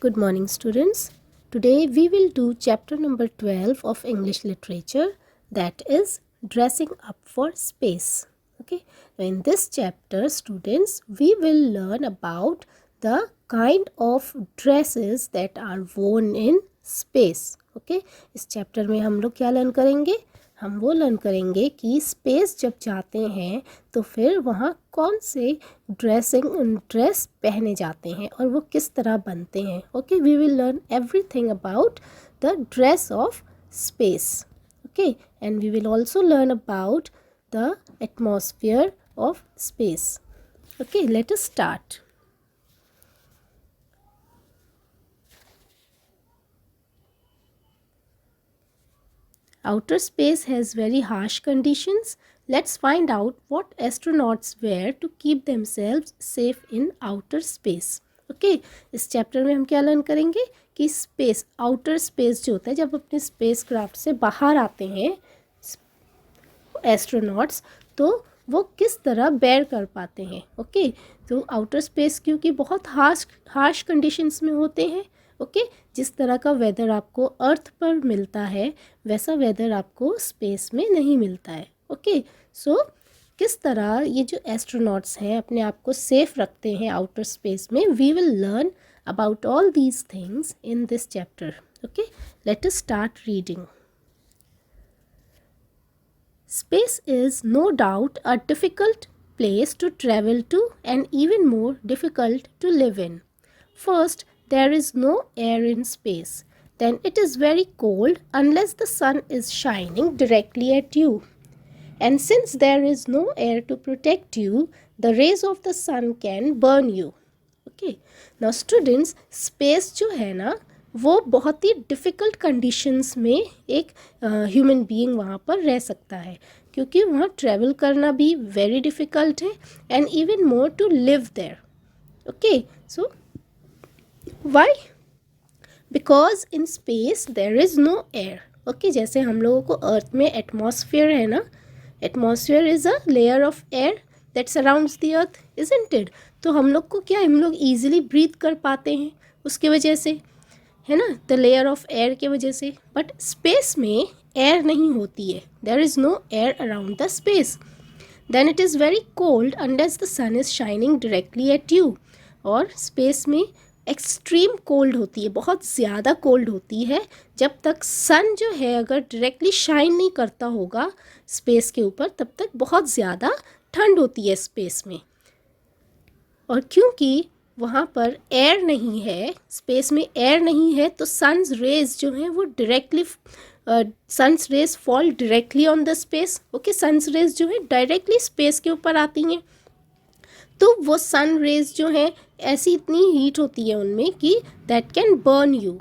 Good morning, students. Today we will do chapter number 12 of English literature, that is dressing up for space. Okay, now in this chapter, students, we will learn about the kind of dresses that are worn in space. Okay, इस chapter में हम लोग क्या learn करेंगे? हम वो learn करेंगे कि स्पेस जब जाते हैं तो फिर वहाँ कौन से ड्रेस पहने जाते हैं और वो किस तरह बनते हैं. Okay, we will learn everything about the dress of space. Okay, and we will also learn about the atmosphere of space. Okay, let us start. Outer space has very harsh conditions. Let's find out what astronauts wear to keep themselves safe in outer space. Okay, इस chapter में हम क्या learn करेंगे कि space, outer space जो होता है, जब अपने स्पेस क्राफ्ट से बाहर आते हैं एस्ट्रोनॉट्स, तो वो किस तरह बेयर कर पाते हैं. ओके, तो आउटर स्पेस क्योंकि बहुत हार्श कंडीशंस में होते हैं. ओके, जिस तरह का वेदर आपको अर्थ पर मिलता है वैसा वेदर आपको स्पेस में नहीं मिलता है. ओके, सो किस तरह ये जो एस्ट्रोनॉट्स हैं अपने आप को सेफ रखते हैं आउटर स्पेस में, we will learn about all these things in this chapter. Okay, let us start reading. Space is no doubt a difficult place to travel to and even more difficult to live in. First, there is no air in space. Then it is very cold unless the sun is shining directly at you. And since there is no air to protect you, the rays of the sun can burn you. Okay. Now students, space जो है ना वो बहुत ही difficult conditions में एक human being वहाँ पर रह सकता है, क्योंकि वहाँ ट्रैवल करना भी वेरी डिफ़िकल्ट है and even more to live there. Okay, so why? Because in space there is no air. Okay, जैसे हम लोगों को अर्थ में एटमॉस्फेयर है ना, atmosphere is a layer of air that surrounds the earth, isn't it? तो हम लोग को क्या, हम लोग ईजिली ब्रीथ कर पाते हैं उसके वजह से, है ना, द लेयर ऑफ एयर के वजह से. बट स्पेस में एयर नहीं होती है, there is no air around the space. Then it is very cold unless the sun is shining directly at you. और स्पेस में एक्सट्रीम कोल्ड होती है, बहुत ज़्यादा कोल्ड होती है जब तक सन जो है अगर डायरेक्टली शाइन नहीं करता होगा स्पेस के ऊपर, तब तक बहुत ज़्यादा ठंड होती है स्पेस में. और क्योंकि वहाँ पर एयर नहीं है, स्पेस में एयर नहीं है, तो सन्स रेज जो हैं वो directly sun's rays fall directly on the space. Okay, sun's rays जो है डायरेक्टली स्पेस के ऊपर आती हैं, तो वो सन रेज जो है ऐसी इतनी हीट होती है उनमें कि that can burn you.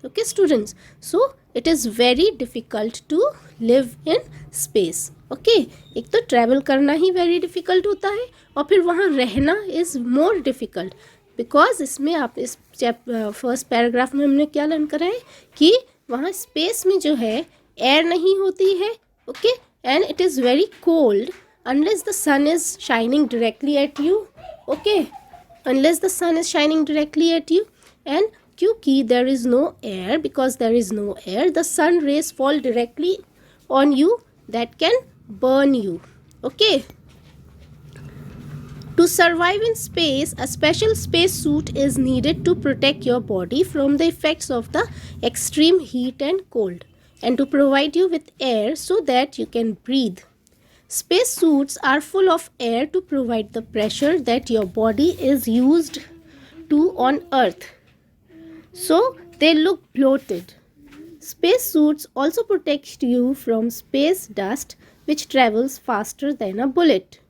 Okay students, so it is very difficult to live in space. Okay, एक तो ट्रैवल करना ही वेरी डिफ़िकल्ट होता है और फिर वहाँ रहना इज़ मोर डिफ़िकल्ट, बिकॉज इसमें आप इस फर्स्ट पैराग्राफ में हमने क्या लर्न करा है कि वहाँ स्पेस में जो है एयर नहीं होती है. Okay, and it is very cold unless the sun is shining directly at you. Okay, unless the sun is shining directly at you, and क्योंकि there is no air, because there is no air, the sun rays fall directly on you that can burn you. Okay, to survive in space, a special space suit is needed to protect your body from the effects of the extreme heat and cold, and to provide you with air so that you can breathe. Space suits are full of air to provide the pressure that your body is used to on Earth, so they look bloated. Space suits also protect you from space dust, which travels faster than a bullet.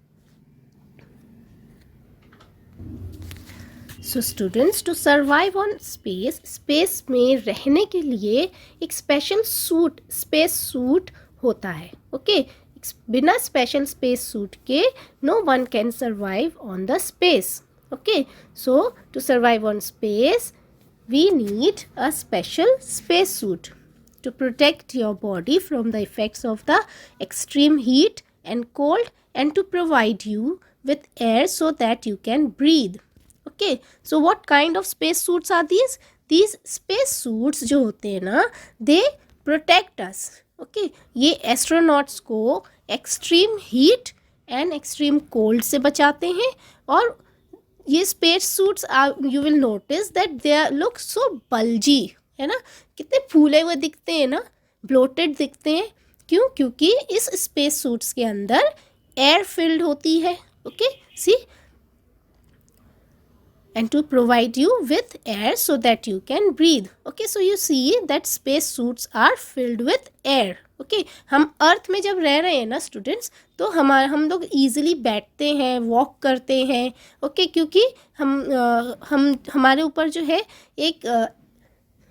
So students, to survive on space, space में रहने के लिए एक special suit, space suit होता है. Okay, बिना special space suit के no one can survive on the space. Okay, so to survive on space we need a special space suit to protect your body from the effects of the extreme heat and cold, and to provide you with air so that you can breathe. Okay, so what kind of space suits are these space suits जो होते हैं ना, they protect us. Okay, ये astronauts को extreme heat and extreme cold से बचाते हैं। और ये space suits you will notice that they are look so bulgy, है ना, कितने फूले हुए दिखते हैं ना, ब्लोटेड दिखते हैं। क्यों? क्योंकि इस स्पेस सूट्स के अंदर एयर फिल्ड होती है। Okay, see, and to provide you with air so that you can breathe. Okay, so you see that space suits are filled with air. Okay, हम अर्थ में जब रह रहे हैं ना स्टूडेंट्स, तो हम लोग इजीली बैठते हैं, वॉक करते हैं। ओके, क्योंकि हम हमारे ऊपर जो है एक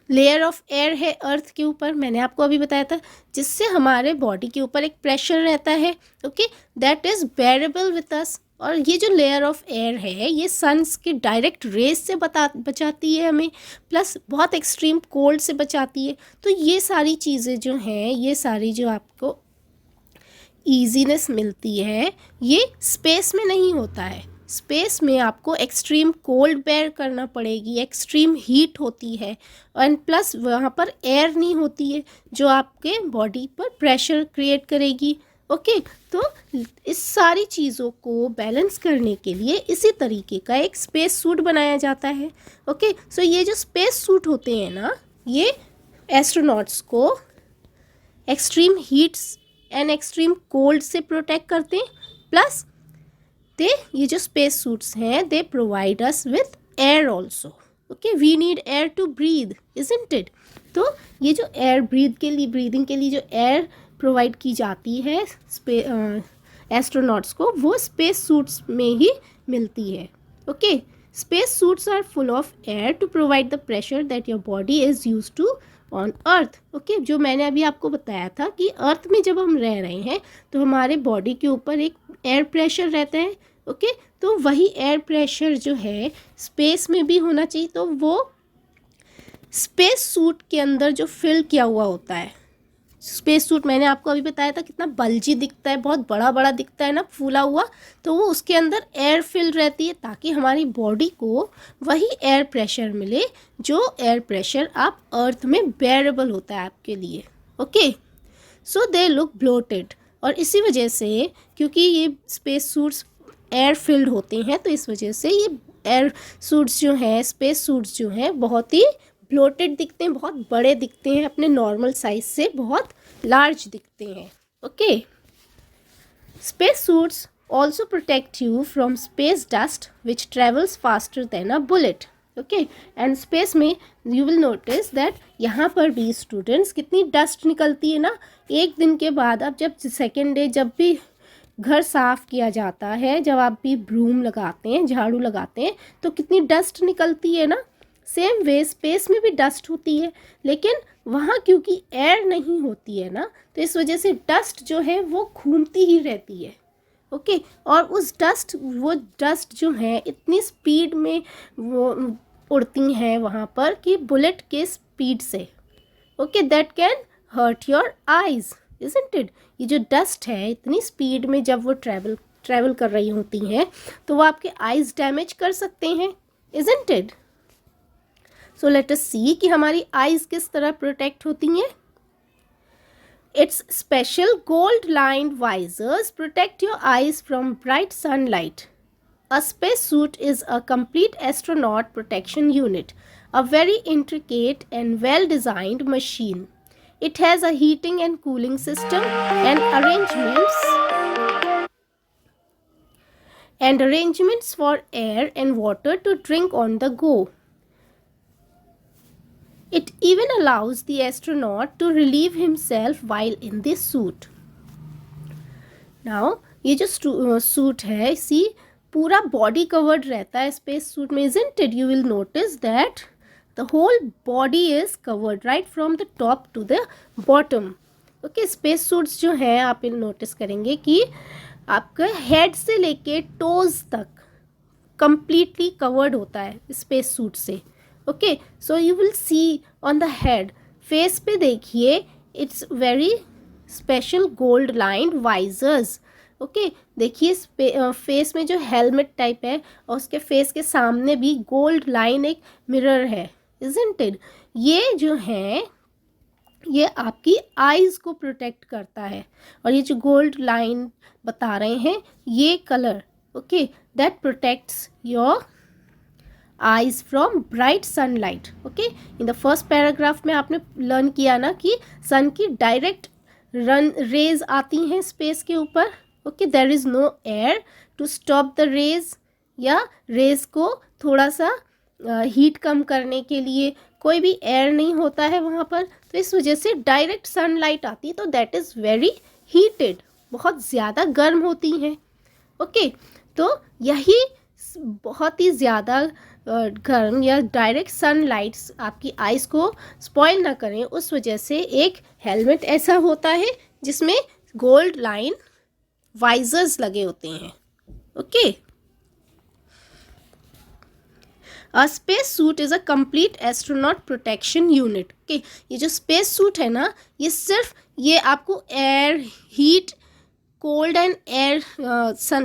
लेयर ऑफ एयर है अर्थ के ऊपर, मैंने आपको अभी बताया था, जिससे हमारे बॉडी के ऊपर एक प्रेशर रहता है। Okay, that is बेरेबल with us. और ये जो लेयर ऑफ एयर है ये सन्स के डायरेक्ट रेज से बचाती है हमें, प्लस बहुत एक्सट्रीम कोल्ड से बचाती है। तो ये सारी चीज़ें जो हैं, ये सारी जो आपको ईजीनेस मिलती है, ये स्पेस में नहीं होता है। स्पेस में आपको एक्सट्रीम कोल्ड बेयर करना पड़ेगी, एक्सट्रीम हीट होती है, एंड प्लस वहाँ पर एयर नहीं होती है जो आपके बॉडी पर प्रेशर क्रिएट करेगी। ओके, तो इस सारी चीज़ों को बैलेंस करने के लिए इसी तरीके का एक स्पेस सूट बनाया जाता है। ओके, सो ये जो स्पेस सूट होते हैं ना, ये एस्ट्रोनॉट्स को extreme heats and extreme cold से प्रोटेक्ट करते हैं, प्लस ये जो स्पेस सूट्स हैं they provide us with air also. Okay, we need air to breathe, isn't it? तो ये जो एयर ब्रीदिंग के लिए जो एयर प्रोवाइड की जाती है एस्ट्रोनॉट्स को, वो स्पेस सूट्स में ही मिलती है। Okay, space suits are full of air to provide the pressure that your body is use to on earth. Okay, जो मैंने अभी आपको बताया था कि अर्थ में जब हम रह रहे हैं तो हमारे बॉडी के ऊपर एक एयर प्रेशर रहता है। ओके, तो वही एयर प्रेशर जो है स्पेस में भी होना चाहिए, तो वो स्पेस सूट के अंदर जो फिल किया हुआ होता है, स्पेस सूट मैंने आपको अभी बताया था कितना बल्जी दिखता है, बहुत बड़ा बड़ा दिखता है ना, फूला हुआ, तो वो उसके अंदर एयर फिल रहती है ताकि हमारी बॉडी को वही एयर प्रेशर मिले जो एयर प्रेशर आप अर्थ में बेरेबल होता है आपके लिए। Okay, so they look bloated, और इसी वजह से, क्योंकि ये स्पेस सूट्स एयर फिल्ड होते हैं, तो इस वजह से ये एयर सूट्स जो हैं, स्पेस सूट्स जो हैं, बहुत ही ब्लोटेड दिखते हैं, बहुत बड़े दिखते हैं, अपने नॉर्मल साइज से बहुत लार्ज दिखते हैं। Okay, space suits also protect you from space dust which travels faster than a bullet. Okay, and space में यू विल नोटिस दैट यहाँ पर भी स्टूडेंट्स कितनी डस्ट निकलती है ना, एक दिन के बाद, अब जब सेकेंड डे जब भी घर साफ़ किया जाता है, जब आप भी ब्रूम लगाते हैं, झाड़ू लगाते हैं, तो कितनी डस्ट निकलती है ना। सेम वे स्पेस में भी डस्ट होती है, लेकिन वहाँ क्योंकि एयर नहीं होती है ना, तो इस वजह से डस्ट जो है वो घूमती ही रहती है। ओके, और वो डस्ट जो है इतनी स्पीड में वो उड़ती हैं वहाँ पर कि बुलेट के स्पीड से। Okay, that can hurt your eyes, isn't it? ये जो डस्ट है इतनी स्पीड में जब वो ट्रैवल कर रही होती हैं, तो वो आपके आइज़ डैमेज कर सकते हैं, isn't it? So let us see कि हमारी आइज़ किस तरह प्रोटेक्ट होती हैं। It's special gold lined visors protect your eyes from bright sunlight. A spacesuit is a complete astronaut protection unit, a very intricate and well-designed machine. It has a heating and cooling system and arrangements for air and water to drink on the go. It even allows the astronaut to relieve himself while in the suit. Now, ये जो suit है, see, पूरा body covered रहता है space suit में, isn't it? You will notice that the whole body is covered right from the top to the bottom. Okay, space suits जो हैं आप नोटिस करेंगे कि आपका हेड से लेके टोज तक completely covered होता है स्पेस सूट से। Okay, so you will see on the head, face पे देखिए, it's very special gold lined visors okay देखिए फेस में जो हेलमेट टाइप है और उसके फेस के सामने भी गोल्ड लाइन एक मिरर है, इजंट इट? ये जो है ये आपकी आईज को प्रोटेक्ट करता है, और ये जो गोल्ड लाइन बता रहे हैं ये colour, okay, that protects your eyes from bright sunlight. Okay, in the first paragraph में आपने लर्न किया ना कि सन की डायरेक्ट रेज आती हैं स्पेस के ऊपर। Okay, there is no air to stop the rays, या रेज को थोड़ा सा हीट कम करने के लिए कोई भी एयर नहीं होता है वहाँ पर, तो इस वजह से डायरेक्ट सनलाइट आती है तो दैट इज़ वेरी हीटेड, बहुत ज़्यादा गर्म होती हैं। ओके, तो यही बहुत ही ज़्यादा गर्म या डायरेक्ट सनलाइट्स आपकी आइज़ को स्पॉइल ना करें, उस वजह से एक हेलमेट ऐसा होता है जिसमें गोल्ड लाइन वाइजर्स लगे होते हैं। Okay, a space suit is a complete astronaut protection unit. Okay, ये जो स्पेस सूट है ना, ये सिर्फ ये आपको air, heat, cold and air,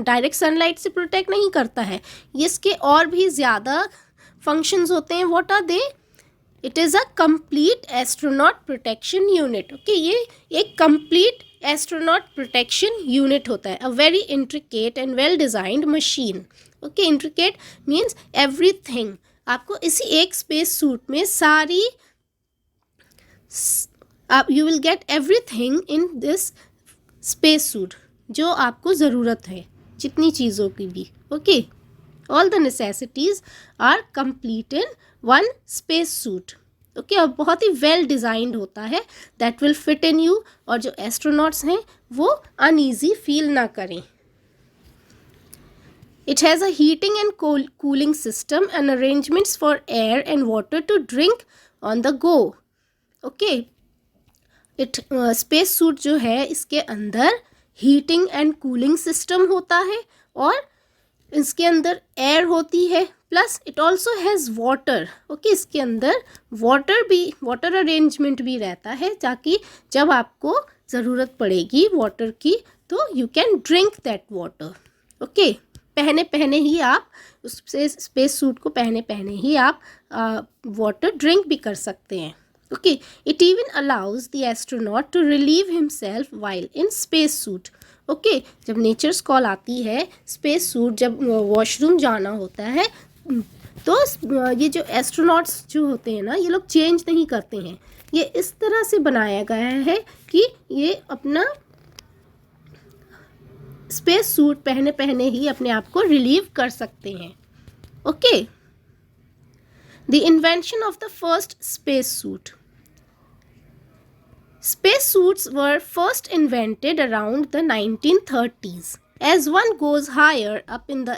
direct sunlight से प्रोटेक्ट नहीं करता है, ये इसके और भी ज़्यादा फंक्शंस होते हैं। What are they? It is a complete astronaut protection unit. Okay, ये एक कंप्लीट एस्ट्रोनॉट प्रोटेक्शन यूनिट होता है, a very intricate and well designed machine. Okay, intricate means everything, आपको इसी एक स्पेस सूट में सारी you will get everything in this space suit, जो आपको ज़रूरत है जितनी चीज़ों की भी। Okay, all the necessities are complete in one space suit. Okay, और बहुत ही वेल डिज़ाइंड होता है, that will fit in you, और जो एस्ट्रोनॉट्स हैं वो अनईजी फील ना करें। It has a heating and cooling system and arrangements for air and water to drink on the go. Okay, space suit जो है इसके अंदर हीटिंग एंड कूलिंग सिस्टम होता है, और इसके अंदर एयर होती है, plus it also has water. Okay, इसके अंदर वाटर अरेंजमेंट भी रहता है, ताकि जब आपको ज़रूरत पड़ेगी वाटर की तो you can drink that water. Okay, पहने ही आप उस स्पेस सूट को पहने ही आप वाटर ड्रिंक भी कर सकते हैं। Okay, it even allows the astronaut to relieve himself while in space suit. Okay, जब नेचर्स कॉल आती है, स्पेस सूट जब वॉशरूम जाना होता है, तो ये जो एस्ट्रोनॉट्स जो होते हैं ना, ये लोग चेंज नहीं करते हैं, ये इस तरह से बनाया गया है कि ये अपना स्पेस सूट पहने ही अपने आप को रिलीव कर सकते हैं। Okay, the invention of the first space suit. Space suits were first invented around the 1930s. As one goes higher up in the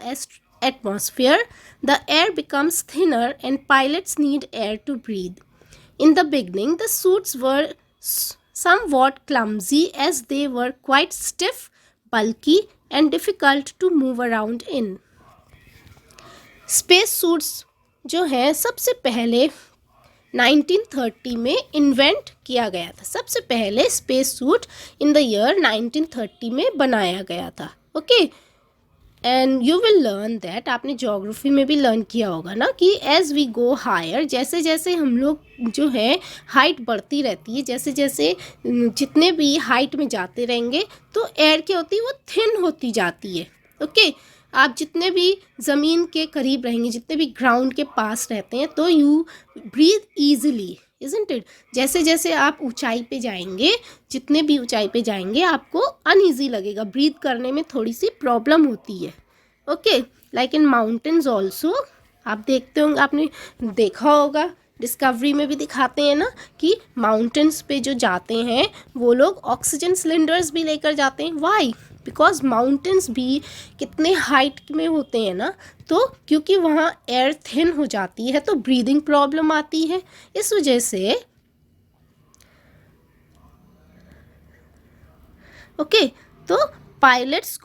atmosphere, the air becomes thinner and pilots need air to breathe. In the beginning, the suits were somewhat clumsy as they were quite stiff, bulky, and difficult to move around in. Space suits जो है सबसे पहले 1930 में invent किया गया था। सबसे पहले space suit in the year 1930 में बनाया गया था। Okay, and you will learn that, आपने ज्योग्राफी में भी लर्न किया होगा ना कि एज वी गो हायर, जैसे जैसे हम लोग जो है हाइट बढ़ती रहती है, जैसे जैसे जितने भी हाइट में जाते रहेंगे तो एयर क्या होती है, वो थिन होती जाती है। ओके, आप जितने भी ज़मीन के करीब रहेंगे, जितने भी ग्राउंड के पास रहते हैं, तो you breathe easily, isn't it? जैसे जैसे आप ऊंचाई पे जाएंगे, जितने भी ऊंचाई पे जाएंगे, आपको अनईजी लगेगा, ब्रीथ करने में थोड़ी सी प्रॉब्लम होती है। Okay, like in mountains also, आप देखते होंगे, आपने देखा होगा, डिस्कवरी में भी दिखाते हैं ना कि माउंटेन्स पे जो जाते हैं वो लोग ऑक्सीजन सिलेंडर्स भी लेकर जाते हैं। वाई? बिकॉज माउंटेन्स भी कितने हाइट में होते हैं ना, तो क्योंकि वहाँ एयर थिन हो जाती है तो ब्रीदिंग प्रॉब्लम आती है, इस वजह से ओके, तो पायलट्स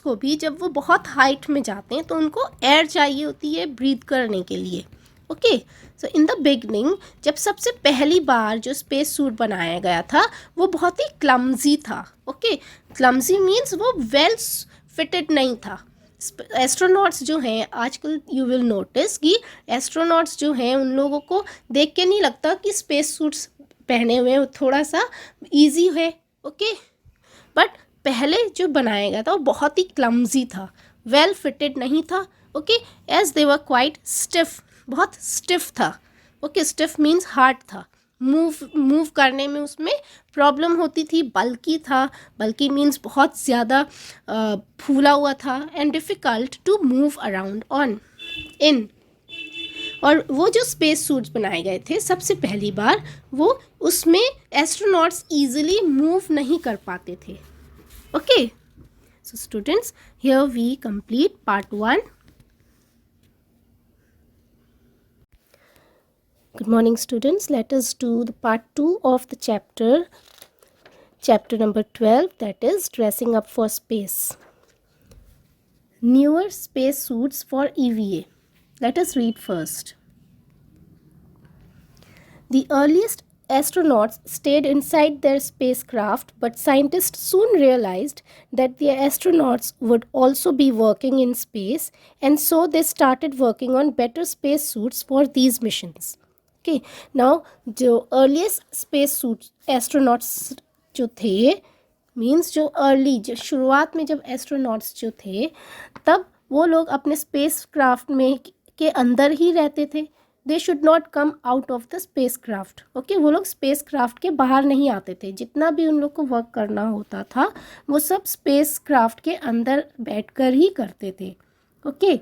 को भी जब वो बहुत हाइट में जाते हैं तो उनको एयर चाहिए होती है ब्रीथ करने के लिए। Okay, so in the beginning जब सबसे पहली बार जो स्पेस सूट बनाया गया था वो बहुत ही क्लमजी था. ओके, क्लमजी मीन्स वो वेल फिटेड नहीं था. एस्ट्रोनॉट्स जो हैं आजकल यू विल नोटिस कि एस्ट्रोनॉट्स जो हैं उन लोगों को देख के नहीं लगता कि स्पेस सूट्स पहने हुए थोड़ा सा इजी है. ओके, बट पहले जो बनाया गया था वो बहुत ही क्लमजी था, वेल फिटेड नहीं था. Okay, as they were quite stiff, बहुत स्टिफ था. ओके, स्टिफ मीन्स हार्ड था, मूव करने में उसमें प्रॉब्लम होती थी. बल्कि था, बल्कि मीन्स बहुत ज़्यादा फूला हुआ था. And difficult to move around on in. और वो जो स्पेस सूट्स बनाए गए थे सबसे पहली बार, वो उसमें एस्ट्रोनॉट्स ईजिली मूव नहीं कर पाते थे. Okay, so students, here we complete part 1. Good morning students, let us do the part 2 of the chapter number 12, that is dressing up for space. Newer space suits for EVA. Let us read first. The earliest astronauts stayed inside their spacecraft, but scientists soon realized that the astronauts would also be working in space, and so they started working on better spacesuits for these missions. Okay, now जो earliest spacesuits astronauts जो थे, means जो early, जो शुरुआत में जब astronauts जो थे तब वो लोग अपने स्पेस क्राफ्ट में के अंदर ही रहते थे. They should not come out of the space craft. Okay, वो लोग स्पेस क्राफ्ट के बाहर नहीं आते थे. जितना भी उन लोग को वर्क करना होता था वो सब स्पेस क्राफ्ट के अंदर बैठकर ही करते थे. ओके,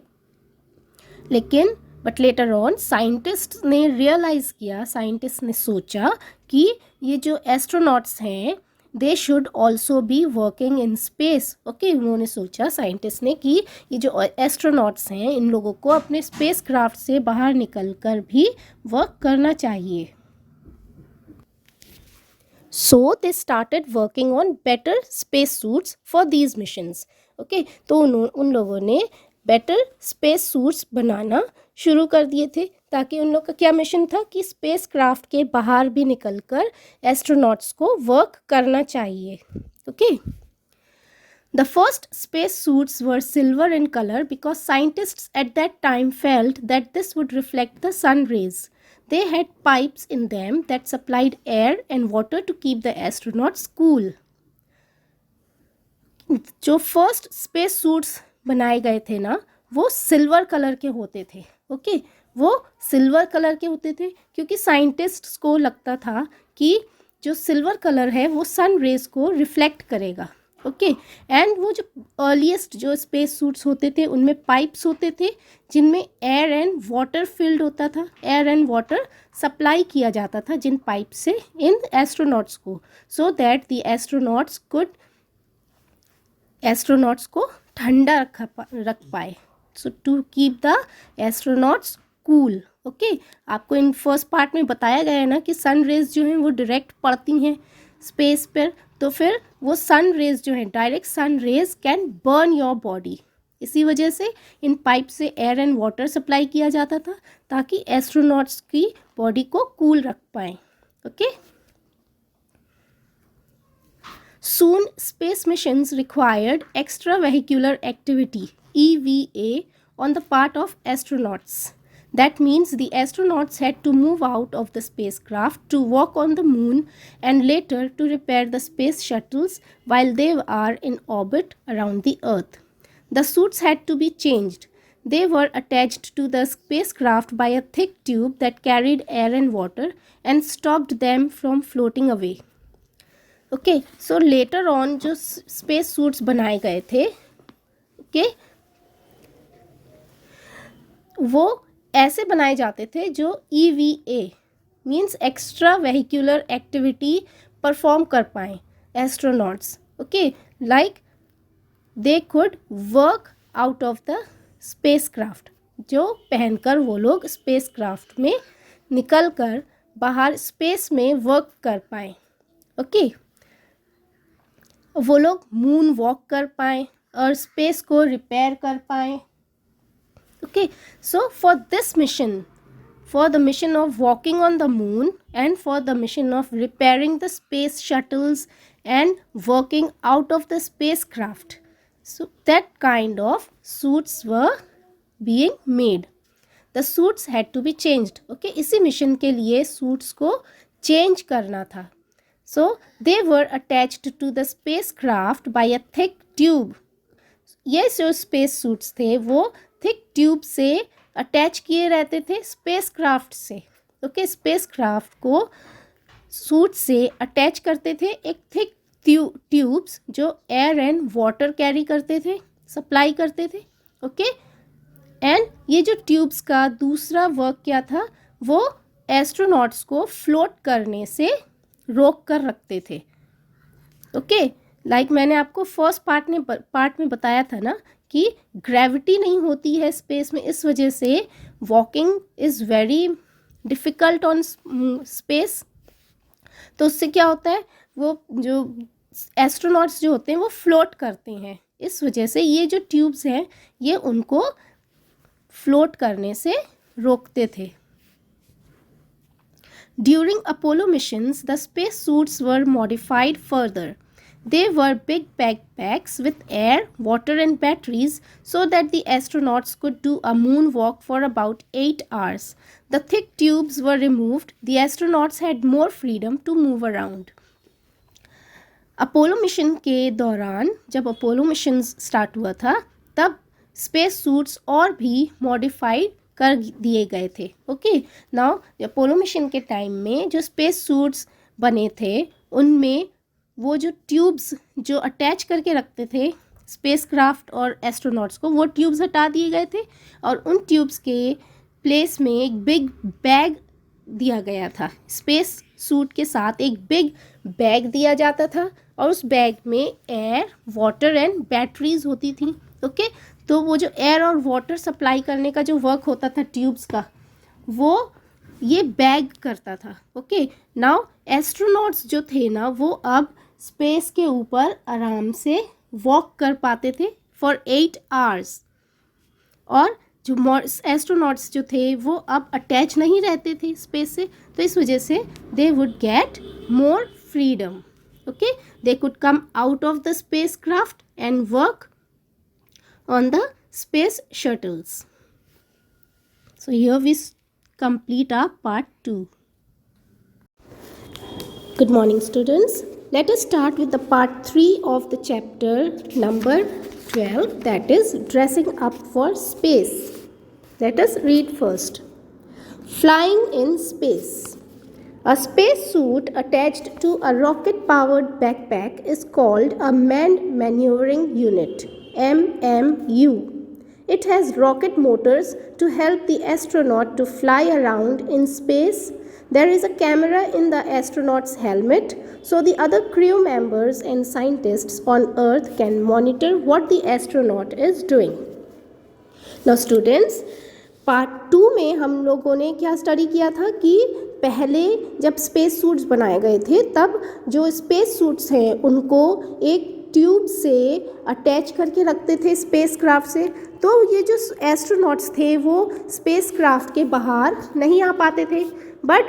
लेकिन बट लेटर ऑन साइंटिस्ट ने रियलाइज़ किया, साइंटिस्ट ने सोचा कि ये जो एस्ट्रोनॉट्स हैं they should also be working in space. Okay, उन्होंने सोचा, साइंटिस्ट ने, कि ये जो एस्ट्रोनॉट्स हैं इन लोगों को अपने स्पेस क्राफ्ट से बाहर निकल कर भी वर्क करना चाहिए. So they started working on better space suits for these missions. Okay, तो उन लोगों ने बेटर स्पेस सूट्स बनाना शुरू कर दिए थे ताकि उन लोग का क्या मिशन था कि स्पेस क्राफ्ट के बाहर भी निकलकर एस्ट्रोनॉट्स को वर्क करना चाहिए. Okay, The first space suits were silver in color because scientists at that time felt that this would reflect the sun rays. They had pipes in them that supplied air and water to keep the astronauts cool. जो first space suits बनाए गए थे ना वो silver colour के होते थे. Okay, वो सिल्वर कलर के होते थे क्योंकि साइंटिस्ट्स को लगता था कि जो सिल्वर कलर है वो सन रेज को रिफ्लेक्ट करेगा. ओके, एंड वो जो अर्लीस्ट जो स्पेस सूट्स होते थे उनमें पाइप्स होते थे जिनमें एयर एंड वाटर फिल्ड होता था. एयर एंड वाटर सप्लाई किया जाता था जिन पाइप से इन एस्ट्रोनॉट्स को, सो दैट द एस्ट्रोनॉट्स को ठंडा रख पाए. So to keep the astronauts cool. Okay, आपको इन फर्स्ट पार्ट में बताया गया है ना कि सन रेज जो हैं वो डायरेक्ट पड़ती हैं स्पेस पर, तो फिर वो सन रेज जो हैं direct sun rays can burn your body. इसी वजह से इन पाइप से एयर एंड वाटर सप्लाई किया जाता था ताकि एस्ट्रोनॉट्स की बॉडी को कूल रख पाएँ. Okay, Soon, space missions required extravehicular activity (EVA) on the part of astronauts. That means the astronauts had to move out of the spacecraft to walk on the moon and later to repair the space shuttles while they are in orbit around the Earth. The suits had to be changed. They were attached to the spacecraft by a thick tube that carried air and water and stopped them from floating away. Okay, so later on जो space suits बनाए गए थे, okay, वो ऐसे बनाए जाते थे जो EVA means extra vehicular activity perform कर पाएँ astronauts. Okay, like they could work out of the space craft, जो पहनकर वो लोग स्पेस क्राफ्ट में निकल कर बाहर स्पेस में वर्क कर पाएँ. ओके, वो लोग मून वॉक कर पाएँ और स्पेस को रिपेयर कर पाएँ. Okay, so for this mission for the mission of walking on the moon and for the mission of repairing the space shuttles and working out of the spacecraft. So that kind of suits were being made. The suits had to be changed. Okay, इसी mission के लिए suits को change करना था. So they were attached to the spacecraft by a thick tube. ये जो space suits थे वो थिक ट्यूब से अटैच किए रहते थे स्पेसक्राफ्ट से. ओके, स्पेसक्राफ्ट को सूट से अटैच करते थे एक थिक ट्यूब्स जो एयर एंड वाटर कैरी करते थे, सप्लाई करते थे. ओके, एंड ये जो ट्यूब्स का दूसरा वर्क क्या था, वो एस्ट्रोनॉट्स को फ्लोट करने से रोक कर रखते थे. ओके, लाइक मैंने आपको फर्स्ट पार्ट में बताया था ना कि ग्रेविटी नहीं होती है स्पेस में, इस वजह से walking is very difficult on space. तो उससे क्या होता है, वो जो एस्ट्रोनॉट्स जो होते हैं वो फ्लोट करते हैं. इस वजह से ये जो ट्यूब्स हैं ये उनको फ्लोट करने से रोकते थे. During Apollo missions, the space suits were modified further. They were big backpacks with air, water and batteries so that the astronauts could do a moonwalk for about 8 hours. The thick tubes were removed. The astronauts had more freedom to move around. Apollo mission के दौरान जब Apollo mission start हुआ था तब space suits और भी modified कर दिए गए थे. ओके, नाउ अपोलो मिशन के टाइम में जो स्पेस सूट्स बने थे उनमें वो जो ट्यूब्स जो अटैच करके रखते थे स्पेसक्राफ्ट और एस्ट्रोनॉट्स को, वो ट्यूब्स हटा दिए गए थे और उन ट्यूब्स के प्लेस में एक बिग बैग दिया गया था. स्पेस सूट के साथ एक बिग बैग दिया जाता था और उस बैग में एयर, वाटर एंड बैटरीज होती थी. ओके, तो वो जो एयर और वाटर सप्लाई करने का जो वर्क होता था ट्यूब्स का, वो ये बैग करता था. ओके, नाउ एस्ट्रोनॉट्स जो थे ना वो अब स्पेस के ऊपर आराम से वॉक कर पाते थे फॉर 8 आवर्स. और जो एस्ट्रोनॉट्स जो थे वो अब अटैच नहीं रहते थे स्पेस से, तो इस वजह से they would get more freedom. Okay, they could come out of the space craft and work on the space shuttles. So here we complete our part 2. Good morning students. Let us start with the part 3 of the chapter number 12, that is dressing up for space. Let us read first. Flying in space. A space suit attached to a rocket powered backpack is called a manned maneuvering unit. MMU. It has rocket motors to help the astronaut to fly around in space. There is a camera in the astronaut's helmet so the other crew members and scientists on Earth can monitor what the astronaut is doing. Now students, part 2 में हम लोगों ने क्या study किया था कि पहले जब स्पेस सूट्स बनाए गए थे तब जो स्पेस सूट्स हैं उनको एक ट्यूब से अटैच करके रखते थे स्पेसक्राफ्ट से. तो ये जो एस्ट्रोनॉट्स थे वो स्पेसक्राफ्ट के बाहर नहीं आ पाते थे. बट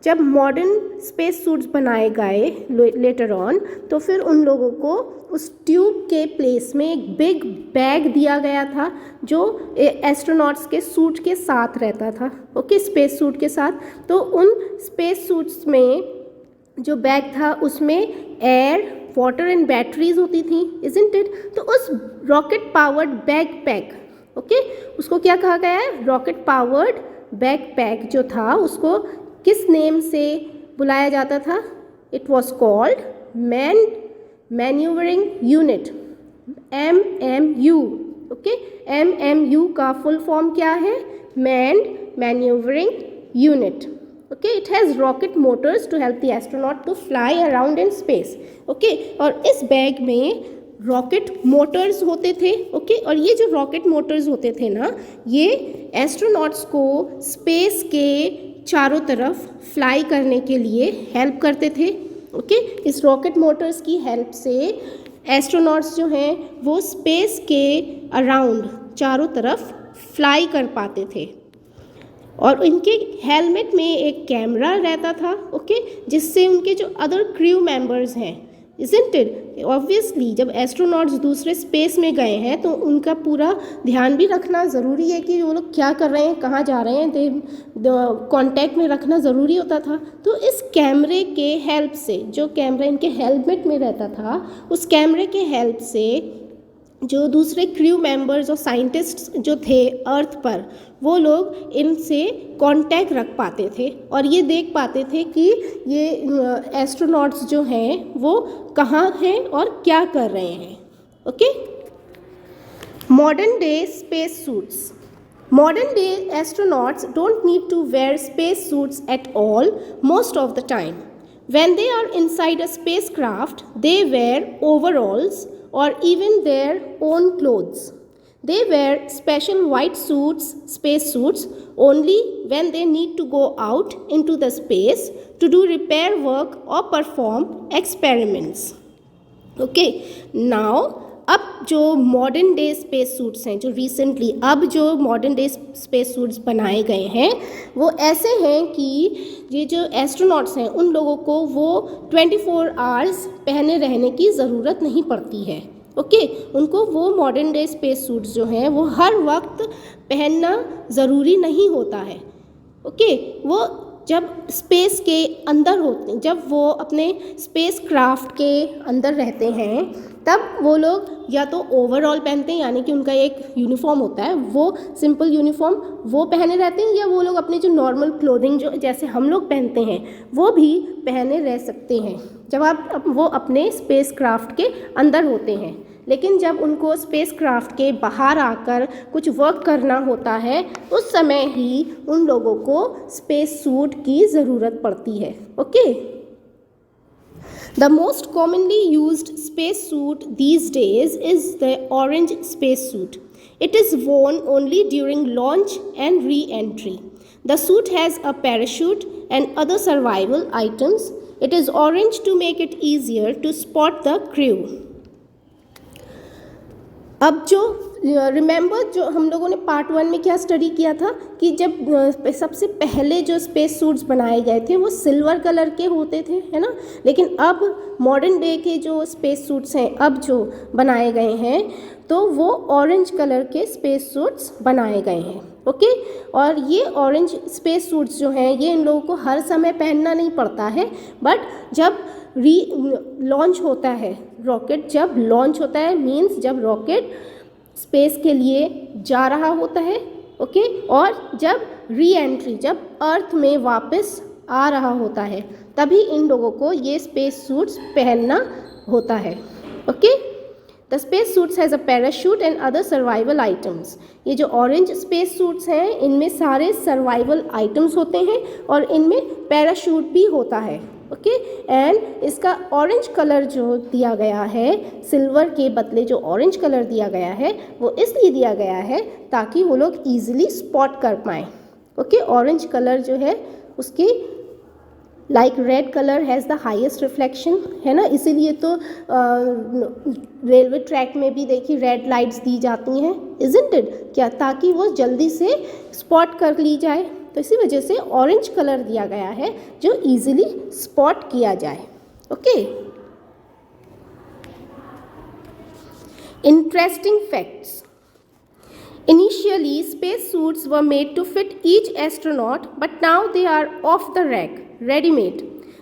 जब मॉडर्न स्पेस सूट्स बनाए गए लेटर ऑन, तो फिर उन लोगों को उस ट्यूब के प्लेस में एक बिग बैग दिया गया था जो एस्ट्रोनॉट्स के सूट के साथ रहता था. ओके, स्पेस सूट के साथ. तो उन स्पेस सूट्स में जो बैग था उसमें एयर, वाटर एंड बैटरीज होती थी, इजंट इट. तो उस रॉकेट पावर्ड बैकपैक, ओके, उसको क्या कहा गया है, रॉकेट पावर्ड बैकपैक जो था उसको किस नेम से बुलाया जाता था? It was called manned manoeuvring unit, MMU. Okay, MMU का फुल फॉर्म क्या है? Manned manoeuvring unit. Okay, it has rocket motors to help the astronaut to fly around in space. Okay, और इस बैग में रॉकेट मोटर्स होते थे. Okay, और ये जो रॉकेट मोटर्स होते थे ना, ये एस्ट्रोनॉट्स को स्पेस के चारों तरफ फ्लाई करने के लिए हेल्प करते थे. ओके, इस रॉकेट मोटर्स की हेल्प से एस्ट्रोनॉट्स जो हैं वो स्पेस के अराउंड चारों तरफ फ्लाई कर पाते थे. और इनके हेलमेट में एक कैमरा रहता था, ओके, जिससे उनके जो अदर क्रू मेंबर्स हैं, isn't it? ऑब्वियसली जब एस्ट्रोनॉट्स दूसरे स्पेस में गए हैं तो उनका पूरा ध्यान भी रखना ज़रूरी है कि वो लोग क्या कर रहे हैं, कहाँ जा रहे हैं, कांटेक्ट में रखना ज़रूरी होता था। तो इस कैमरे के हेल्प से, जो कैमरा इनके हेलमेट में रहता था, उस कैमरे के हेल्प से जो दूसरे क्रू मेंबर्स और साइंटिस्ट्स जो थे अर्थ पर, वो लोग इनसे कांटेक्ट रख पाते थे और ये देख पाते थे कि ये एस्ट्रोनॉट्स जो हैं वो कहाँ हैं और क्या कर रहे हैं, okay. Modern day space suits. Modern day astronauts don't need to wear space suits at all most of the time. When they are inside a spacecraft, they wear overalls or even their own clothes. They wear special white suits, space suits, only when they need to go out into the space to do repair work or perform experiments. Okay, now अब जो modern day space suits हैं, जो recently अब जो modern day space suits बनाए गए हैं, वो ऐसे हैं कि ये जो एस्ट्रोनॉट्स हैं उन लोगों को वो 24 आवर्स पहने रहने की ज़रूरत नहीं पड़ती है, ओके। उनको वो मॉडर्न डे स्पेस सूट्स जो हैं वो हर वक्त पहनना ज़रूरी नहीं होता है, ओके। वो जब स्पेस के अंदर होते, जब वो अपने स्पेस क्राफ्ट के अंदर रहते हैं, तब वो लोग या तो ओवरऑल पहनते हैं, यानी कि उनका एक यूनिफॉर्म होता है, वो सिंपल यूनिफॉर्म वो पहने रहते हैं, या वो लोग अपने जो नॉर्मल क्लोथिंग जो जैसे हम लोग पहनते हैं वो भी पहने रह सकते हैं जब वो अपने स्पेस क्राफ्ट के अंदर होते हैं। लेकिन जब उनको स्पेस क्राफ्ट के बाहर आकर कुछ वर्क करना होता है, उस समय ही उन लोगों को स्पेस सूट की ज़रूरत पड़ती है, okay. The most commonly used space suit these days is the orange space suit. It is worn only during launch and re-entry. The suit has a parachute and other survival items. It is orange to make it easier to spot the crew. अब जो remember जो हम लोगों ने part 1 में क्या study किया था कि जब सबसे पहले जो स्पेस सूट्स बनाए गए थे वो सिल्वर कलर के होते थे, है ना। लेकिन अब मॉडर्न डे के जो स्पेस सूट्स हैं अब जो बनाए गए हैं तो वो ऑरेंज कलर के स्पेस सूट्स बनाए गए हैं, ओके। और ये ऑरेंज स्पेस सूट्स जो हैं ये इन लोगों को हर समय पहनना नहीं पड़ता है, बट जब लॉन्च होता है रॉकेट, जब लॉन्च होता है मीन्स जब रॉकेट स्पेस के लिए जा रहा होता है, ओके, और जब री एंट्री, जब अर्थ में वापस आ रहा होता है, तभी इन लोगों को ये स्पेस सूट्स पहनना होता है, okay. The space suits has a parachute and other survival items. ये जो ऑरेंज स्पेस सूट्स हैं इनमें सारे सर्वाइवल आइटम्स होते हैं और इनमें पैराशूट भी होता है. ओके एंड इसका ऑरेंज कलर जो दिया गया है, सिल्वर के बदले जो ऑरेंज कलर दिया गया है वो इसलिए दिया गया है ताकि वो लोग ईजिली स्पॉट कर पाएँ. ओके ऑरेंज कलर जो है उसकी like red colour has the highest reflection, है ना, इसीलिए तो रेलवे ट्रैक में भी देखिए रेड लाइट्स दी जाती हैं, इज़न्ट इट, क्या, ताकि वो जल्दी से स्पॉट कर ली जाए. तो इसी वजह से ऑरेंज कलर दिया गया है जो इजीली स्पॉट किया जाए. Okay interesting facts. Initially, space suits were made to fit each astronaut, but now they are off the rack, ready-made.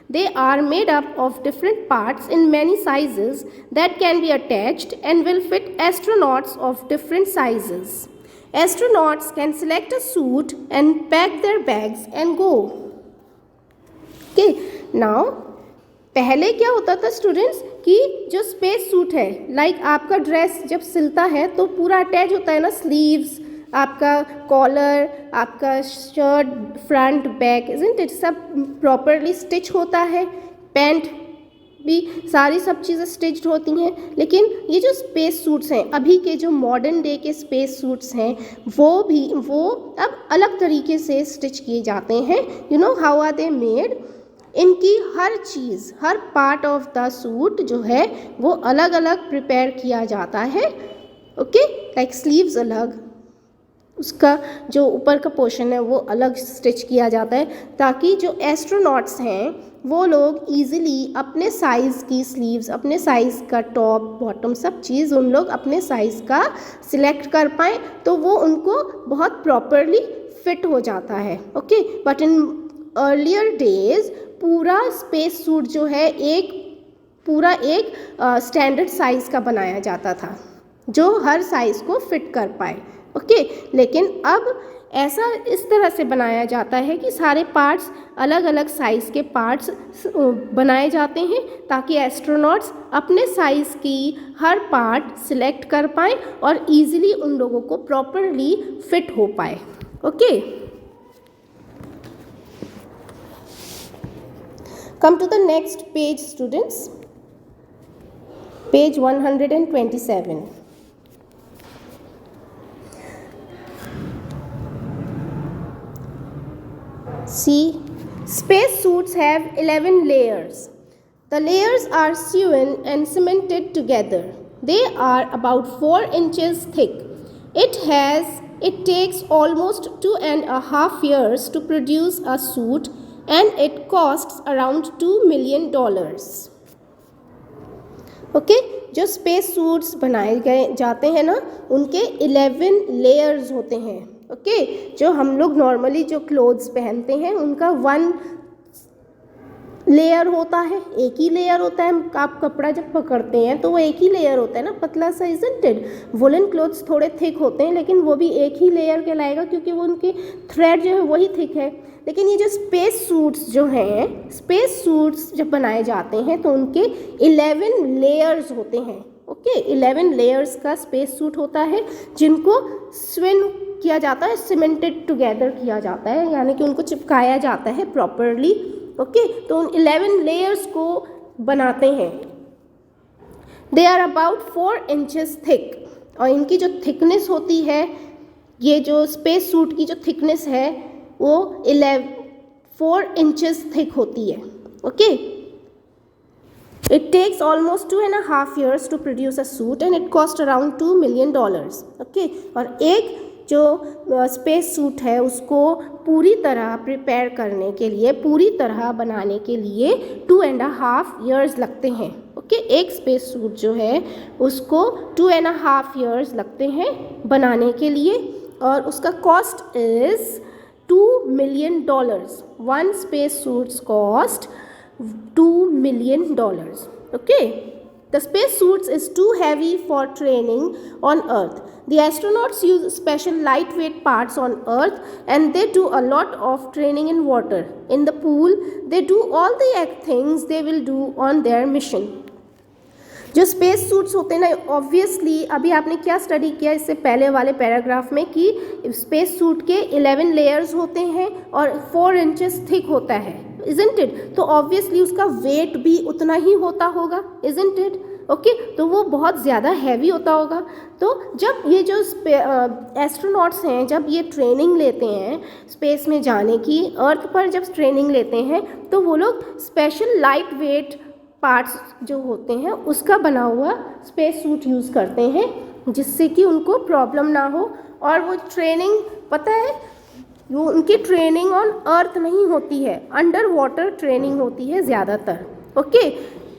They are made up of different parts in many sizes that can be attached and will fit astronauts of different sizes. Astronauts can select a suit and pack their bags and go. Okay, now पहले क्या होता था students कि जो space suit है like आपका dress जब सिलता है तो पूरा अटैच होता है ना, स्लीव्स, आपका कॉलर, आपका shirt, front, back, isn't it, सब प्रॉपरली स्टिच होता है, पैंट भी सारी सब चीज़ें स्टिच्ड होती हैं. लेकिन ये जो स्पेस सूट्स हैं अभी के जो मॉडर्न डे के स्पेस सूट्स हैं वो अब अलग तरीके से स्टिच किए जाते हैं. You know how are they made. इनकी हर चीज़, हर पार्ट ऑफ द सूट जो है वो अलग अलग प्रिपेयर किया जाता है. ओके लाइक स्लीव्स अलग, उसका जो ऊपर का पोर्शन है वो अलग स्टिच किया जाता है, ताकि जो एस्ट्रोनॉट्स हैं वो लोग इजीली अपने साइज़ की स्लीव्स, अपने साइज़ का टॉप बॉटम सब चीज़ उन लोग अपने साइज़ का सिलेक्ट कर पाएँ, तो वो उनको बहुत प्रॉपरली फिट हो जाता है। Okay, but in earlier days पूरा स्पेस सूट जो है पूरा एक स्टैंडर्ड साइज़ का बनाया जाता था जो हर साइज़ को फिट कर पाए। ओके, लेकिन अब ऐसा इस तरह से बनाया जाता है कि सारे पार्ट्स अलग अलग साइज़ के पार्ट्स बनाए जाते हैं, ताकि एस्ट्रोनॉट्स अपने साइज़ की हर पार्ट सिलेक्ट कर पाएँ और इजीली उन लोगों को प्रॉपरली फिट हो पाए। Okay, come to the next page students, page 127. See, space suits have 11 layers. The layers are sewn and cemented together. They are about 4 inches thick. It takes almost 2.5 years to produce a suit, and it costs around $2 million. Okay, जो space suits बनाए गए जाते हैं ना, उनके 11 layers होते हैं। Okay, जो हम लोग नॉर्मली जो क्लोथ्स पहनते हैं उनका 1 लेयर होता है, एक ही लेयर होता है। आप कपड़ा जब पकड़ते हैं तो वो एक ही लेयर होता है ना, पतला सा, इजंट इट। वुलन क्लोथ्स थोड़े थिक होते हैं, लेकिन वो भी एक ही लेयर कहलाएगा क्योंकि वो उनकी थ्रेड जो है वही थिक है। लेकिन ये जो स्पेस सूट्स जो हैं, स्पेस सूट्स जब बनाए जाते हैं तो उनके 11 लेयर्स होते हैं। ओके, 11 लेयर्स का स्पेस सूट होता है, जिनको स्विन किया जाता है, सीमेंटेड टुगेदर किया जाता है, यानी कि उनको चिपकाया जाता है प्रॉपरली। ओके, तो उन 11 लेयर्स को बनाते हैं। They are about 4 inches thick, और इनकी जो थिकनेस होती है, ये जो स्पेस सूट की जो थिकनेस है वो 4 इंचेस थिक होती है। Okay, it takes almost 2.5 years to produce a suit and it cost around $2 million। Okay, और एक जो स्पेस सूट है उसको पूरी तरह प्रिपेयर करने के लिए, पूरी तरह बनाने के लिए 2.5 years लगते हैं। ओके, एक स्पेस सूट जो है उसको 2.5 years लगते हैं बनाने के लिए, और उसका cost is $2 million. One space suits cost $2 million. Okay, the space suits is too heavy for training on Earth. The astronauts use special lightweight parts on Earth, and they do a lot of training in water. In the pool, they do all the things they will do on their mission. जो space suits होते हैं ना, obviously अभी आपने क्या study किया इससे पहले वाले पैराग्राफ में कि स्पेस सूट के 11 लेयर्स होते हैं और 4 इंचेस थिक होता है, इजंट इट। तो ऑब्वियसली उसका वेट भी उतना ही होता होगा, इजंट इट। ओके, तो वो बहुत ज़्यादा हैवी होता होगा। तो जब ये जो एस्ट्रोनॉट्स हैं, जब ये ट्रेनिंग लेते हैं स्पेस में जाने की, अर्थ पर जब ट्रेनिंग लेते हैं, तो वो लोग स्पेशल लाइट वेट पार्ट्स जो होते हैं उसका बना हुआ स्पेस सूट यूज़ करते हैं, जिससे कि उनको प्रॉब्लम ना हो। और वो ट्रेनिंग, पता है, वो उनकी ट्रेनिंग ऑन अर्थ नहीं होती है, अंडर वाटर ट्रेनिंग होती है ज़्यादातर। Okay,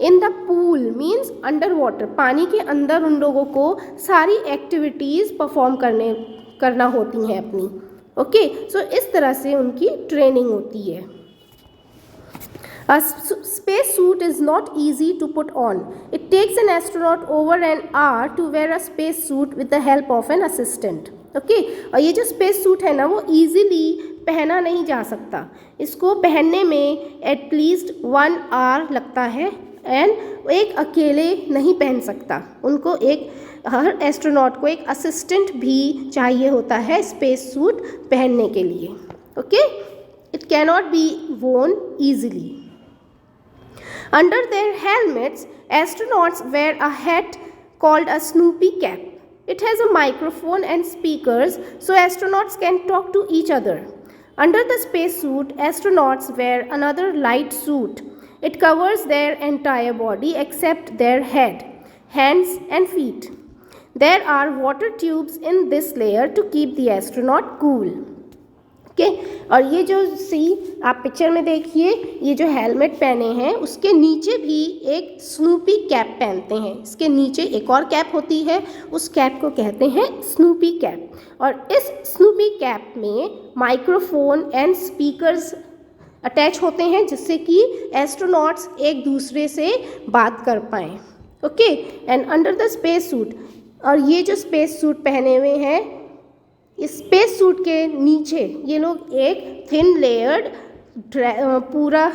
in the pool means under water, पानी के अंदर उन लोगों को सारी एक्टिविटीज़ परफॉर्म करना होती हैं अपनी। ओके, सो इस तरह से उनकी ट्रेनिंग होती है। A space suit is not easy to put on. It takes an astronaut over an hour to wear a space suit with the help of an assistant. Okay? और ये जो स्पेस सूट है ना, वो easily पहना नहीं जा सकता। इसको पहनने में एटलीस्ट 1 hour लगता है, एंड एक अकेले नहीं पहन सकता। उनको हर एस्ट्रोनॉट को एक असिस्टेंट भी चाहिए होता है स्पेस सूट पहनने के लिए। Okay, it cannot be worn easily. Under their helmets, astronauts wear a hat called a Snoopy cap. It has a microphone and speakers so astronauts can talk to each other. Under the spacesuit, astronauts wear another light suit. It covers their entire body except their head, hands, and feet. There are water tubes in this layer to keep the astronaut cool. Okay, और ये जो आप picture में देखिए, ये जो helmet पहने हैं उसके नीचे भी एक स्नूपी कैप पहनते हैं. इसके नीचे एक और कैप होती है, उस कैप को कहते हैं स्नूपी कैप. और इस स्नूपी कैप में माइक्रोफोन एंड स्पीकर्स अटैच होते हैं जिससे कि एस्ट्रोनॉट्स एक दूसरे से बात कर पाएँ. Okay, and under the space suit, और ये जो स्पेस सूट पहने हुए हैं, इस स्पेस सूट के नीचे ये लोग एक थिन लेयर्ड पूरा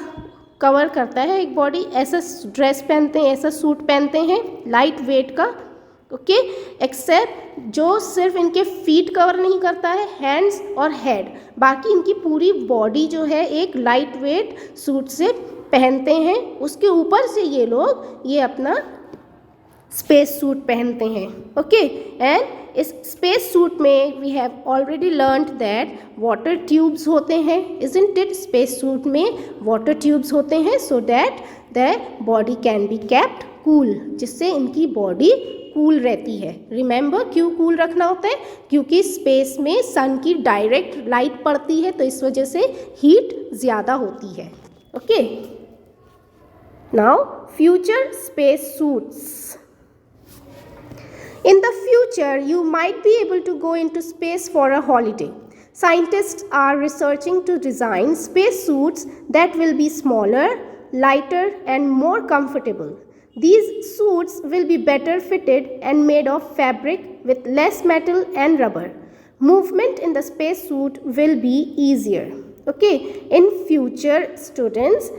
कवर करता है एक बॉडी, ऐसा ड्रेस पहनते हैं, ऐसा सूट पहनते हैं लाइट वेट का. ओके, एक्सेप्ट जो सिर्फ इनके फीट कवर नहीं करता है, हैंड्स और हेड, बाकी इनकी पूरी बॉडी जो है एक लाइट वेट सूट से पहनते हैं. उसके ऊपर से ये लोग ये अपना स्पेस सूट पहनते हैं. ओके, एंड इस स्पेस सूट में we have already learned that water tubes होते हैं, इजंट इट. स्पेस सूट में वाटर ट्यूब्स होते हैं so that the body can be kept cool, जिससे इनकी बॉडी कूल रहती है. रिमेंबर, क्यों कूल रखना होता है? क्योंकि स्पेस में सन की डायरेक्ट लाइट पड़ती है तो इस वजह से हीट ज़्यादा होती है. Okay, now future space suits. In the future, you might be able to go into space for a holiday. Scientists are researching to design space suits that will be smaller, lighter, and more comfortable. These suits will be better fitted and made of fabric with less metal and rubber. Movement in the space suit will be easier. Okay, in future, students,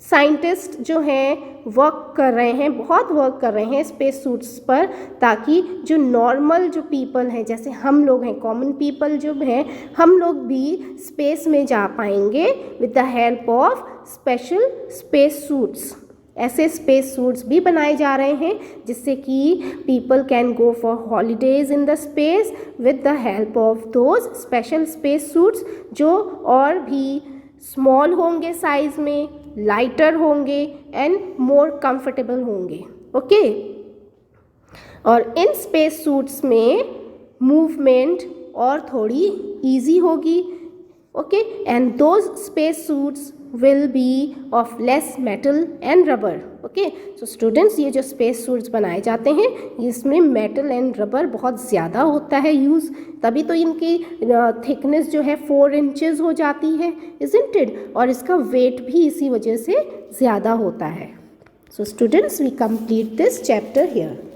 scientist जो हैं work कर रहे हैं, बहुत work कर रहे हैं space suits पर, ताकि जो नॉर्मल जो पीपल हैं, जैसे हम लोग हैं, कॉमन पीपल जो हैं, हम लोग भी स्पेस में जा पाएंगे with the help of special space suits. ऐसे स्पेस सूट्स भी बनाए जा रहे हैं जिससे कि people can go for holidays in the space with the help of those special space suits, जो और भी स्मॉल होंगे साइज में, लाइटर होंगे एंड मोर कंफर्टेबल होंगे. ओके, और इन स्पेस सूट्स में मूवमेंट और थोड़ी इजी होगी. Okay, and those space suits will be of less metal and rubber. Okay, so students, ये जो स्पेस सूट्स बनाए जाते हैं इसमें मेटल एंड रबर बहुत ज़्यादा होता है यूज़, तभी तो इनकी थिकनेस जो है 4 इंचेस हो जाती है, इजंट इट, और इसका वेट भी इसी वजह से ज़्यादा होता है. So students, we complete this chapter here.